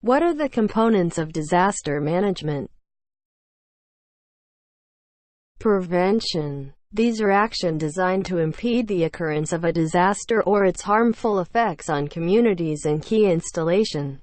What are the components of disaster management? Prevention. These are actions designed to impede the occurrence of a disaster or its harmful effects on communities and key installation.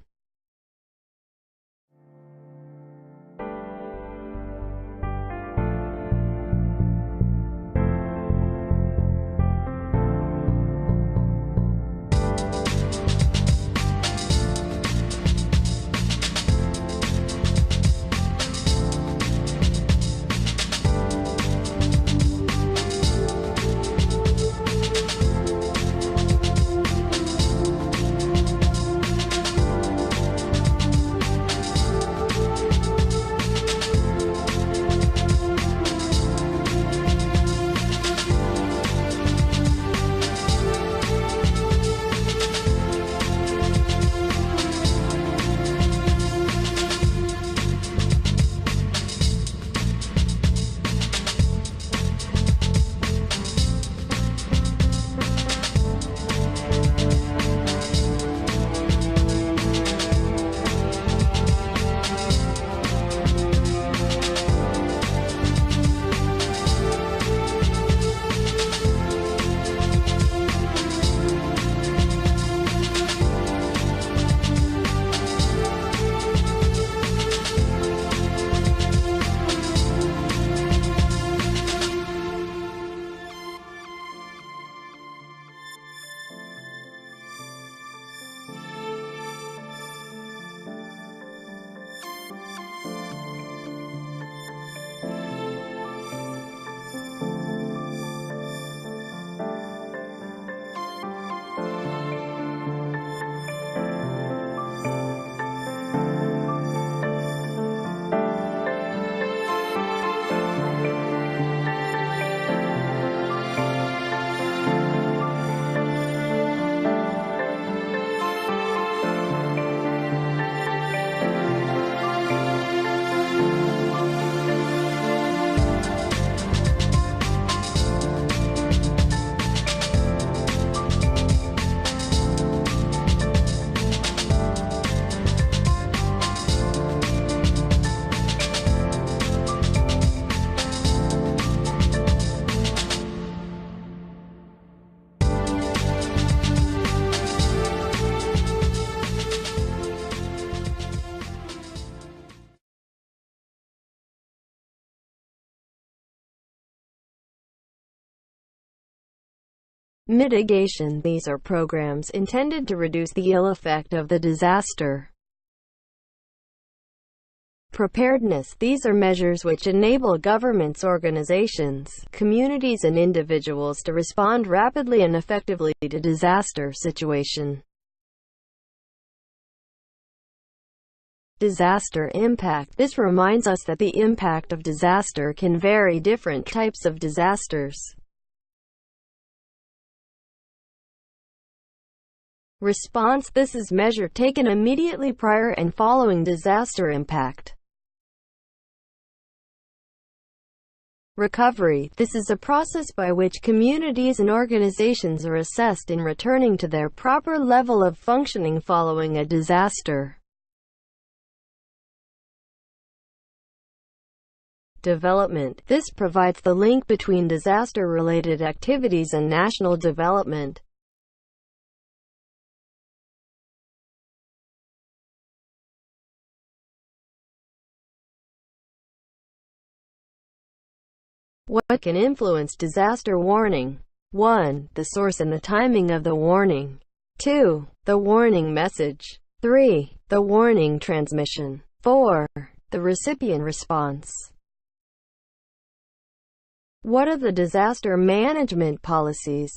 Mitigation. These are programs intended to reduce the ill effect of the disaster. Preparedness. These are measures which enable governments, organizations, communities and individuals to respond rapidly and effectively to disaster situation. Disaster impact. This reminds us that the impact of disaster can vary different types of disasters. Response. This is measure taken immediately prior and following disaster impact. Recovery. This is a process by which communities and organizations are assessed in returning to their proper level of functioning following a disaster. Development. This provides the link between disaster-related activities and national development. What can influence disaster warning? 1. The source and the timing of the warning. 2. The warning message. 3. The warning transmission. 4. The recipient response. What are the disaster management policies?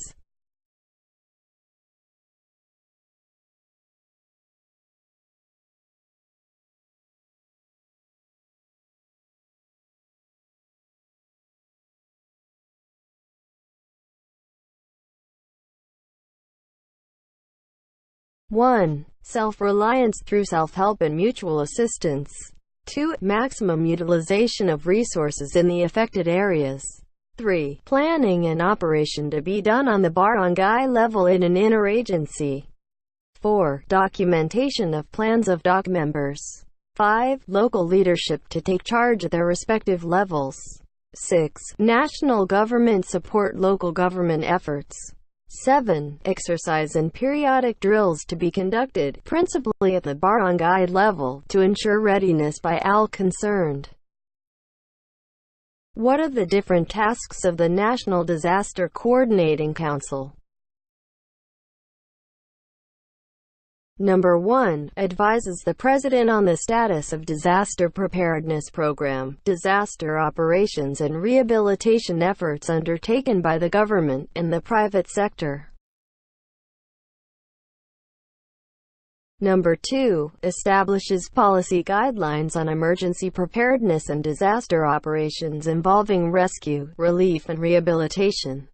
One. Self-reliance through self-help and mutual assistance. 2. Maximum utilization of resources in the affected areas. 3. Planning and operation to be done on the barangay level in an interagency. 4. Documentation of plans of DOC members. 5. Local leadership to take charge at their respective levels. 6. National government support local government efforts. 7. Exercise and periodic drills to be conducted, principally at the barangay level, to ensure readiness by all concerned. What are the different tasks of the National Disaster Coordinating Council? Number 1. Advises the President on the status of disaster preparedness program, disaster operations and rehabilitation efforts undertaken by the government and the private sector. Number 2. Establishes policy guidelines on emergency preparedness and disaster operations involving rescue, relief and rehabilitation.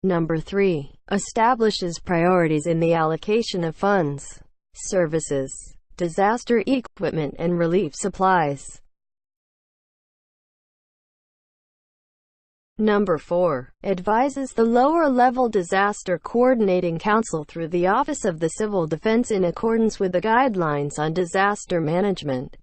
Number 3. Establishes priorities in the allocation of funds, services, disaster equipment and relief supplies. Number 4. Advises the lower-level Disaster Coordinating Council through the Office of the Civil Defense in accordance with the guidelines on disaster management.